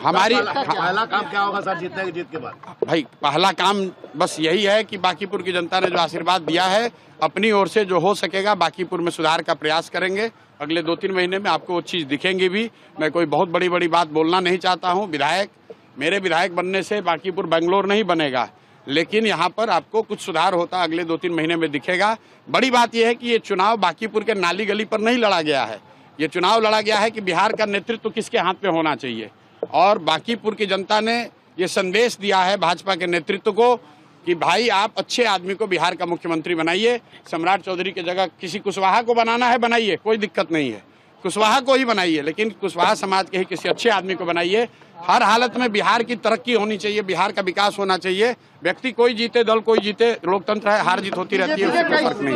हमारी पहला काम क्या होगा सर जीतने की जीत के बाद? भाई पहला काम बस यही है कि बांकीपुर की जनता ने जो आशीर्वाद दिया है, अपनी ओर से जो हो सकेगा बांकीपुर में सुधार का प्रयास करेंगे। अगले 2-3 महीने में आपको वो चीज़ दिखेंगी भी। मैं कोई बहुत बड़ी बात बोलना नहीं चाहता हूँ। मेरे विधायक बनने से बांकीपुर बेंगलोर नहीं बनेगा, लेकिन यहाँ पर आपको कुछ सुधार होता अगले 2-3 महीने में दिखेगा। बड़ी बात यह है कि ये चुनाव बांकीपुर के नाली गली पर नहीं लड़ा गया है। ये चुनाव लड़ा गया है कि बिहार का नेतृत्व किसके हाथ पे होना चाहिए, और बांकीपुर की जनता ने ये संदेश दिया है भाजपा के नेतृत्व को कि भाई आप अच्छे आदमी को बिहार का मुख्यमंत्री बनाइए। सम्राट चौधरी की जगह किसी कुशवाहा को बनाना है बनाइए, कोई दिक्कत नहीं है, कुशवाहा को ही बनाइए, लेकिन कुशवाहा समाज के ही किसी अच्छे आदमी को बनाइए। हर हालत में बिहार की तरक्की होनी चाहिए, बिहार का विकास होना चाहिए। व्यक्ति कोई जीते, दल कोई जीते, लोकतंत्र है, हार जीत होती रहती है, उससे कोई फर्क नहीं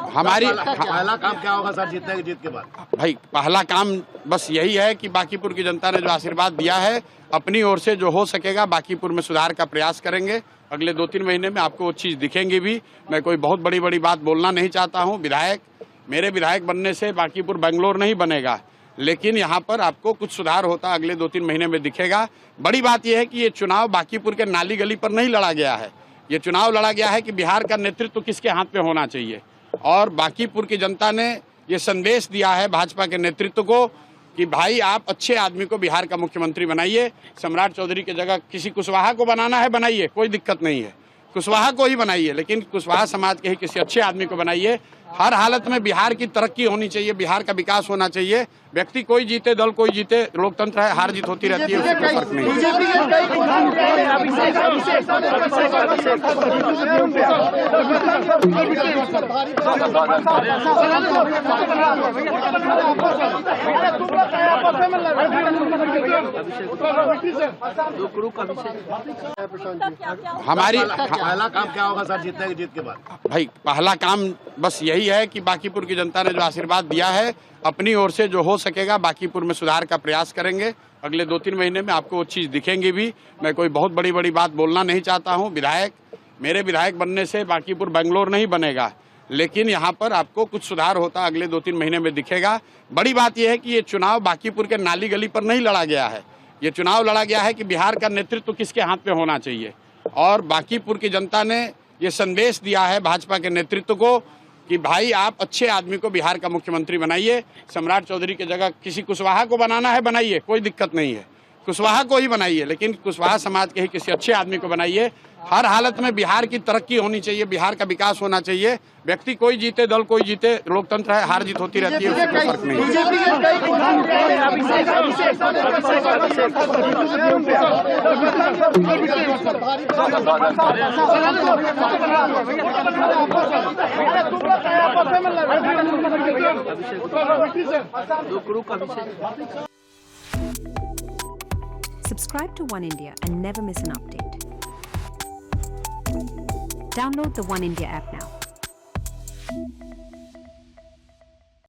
हमारी पहला काम क्या होगा सर जीतने की जीत के बाद? भाई पहला काम बस यही है कि बांकीपुर की जनता ने जो आशीर्वाद दिया है, अपनी ओर से जो हो सकेगा बांकीपुर में सुधार का प्रयास करेंगे। अगले 2-3 महीने में आपको वो चीज़ दिखेंगी भी। मैं कोई बहुत बड़ी बात बोलना नहीं चाहता हूँ। मेरे विधायक बनने से बांकीपुर बेंगलोर नहीं बनेगा, लेकिन यहाँ पर आपको कुछ सुधार होता अगले 2-3 महीने में दिखेगा। बड़ी बात यह है कि ये चुनाव बांकीपुर के नाली गली पर नहीं लड़ा गया है। ये चुनाव लड़ा गया है कि बिहार का नेतृत्व किसके हाथ पे होना चाहिए, और बांकीपुर की जनता ने ये संदेश दिया है भाजपा के नेतृत्व को कि भाई आप अच्छे आदमी को बिहार का मुख्यमंत्री बनाइए। सम्राट चौधरी की जगह किसी कुशवाहा को बनाना है बनाइए, कोई दिक्कत नहीं है, कुशवाहा को ही बनाइए, लेकिन कुशवाहा समाज के ही किसी अच्छे आदमी को बनाइए। हर हालत में बिहार की तरक्की होनी चाहिए, बिहार का विकास होना चाहिए। व्यक्ति कोई जीते, दल कोई जीते, लोकतंत्र है, हार जीत होती रहती है, उससे कोई फर्क नहीं हमारी पहला काम क्या होगा सर जीतने की जीत के बाद? भाई पहला काम बस यही है कि बांकीपुर की जनता ने जो आशीर्वाद दिया है, अपनी ओर से जो हो सकेगा बांकीपुर में सुधार का प्रयास करेंगे। अगले 2-3 महीने में आपको वो चीज़ दिखेंगी भी। मैं कोई बहुत बड़ी बात बोलना नहीं चाहता हूँ। मेरे विधायक बनने से बांकीपुर बेंगलोर नहीं बनेगा, लेकिन यहाँ पर आपको कुछ सुधार होता अगले 2-3 महीने में दिखेगा। बड़ी बात यह है कि ये चुनाव बांकीपुर के नाली गली पर नहीं लड़ा गया है। ये चुनाव लड़ा गया है कि बिहार का नेतृत्व किसके हाथ पे होना चाहिए, और बांकीपुर की जनता ने ये संदेश दिया है भाजपा के नेतृत्व को कि भाई आप अच्छे आदमी को बिहार का मुख्यमंत्री बनाइए। सम्राट चौधरी की जगह किसी कुशवाहा को बनाना है बनाइए, कोई दिक्कत नहीं है, कुशवाहा को ही बनाइए, लेकिन कुशवाहा समाज के ही किसी अच्छे आदमी को बनाइए। हर हालत में बिहार की तरक्की होनी चाहिए, बिहार का विकास होना चाहिए। व्यक्ति कोई जीते, दल कोई जीते, लोकतंत्र है, हार जीत होती रहती है, उससे कोई फर्क नहीं Subscribe to One India and never miss an update. Download the One India app now.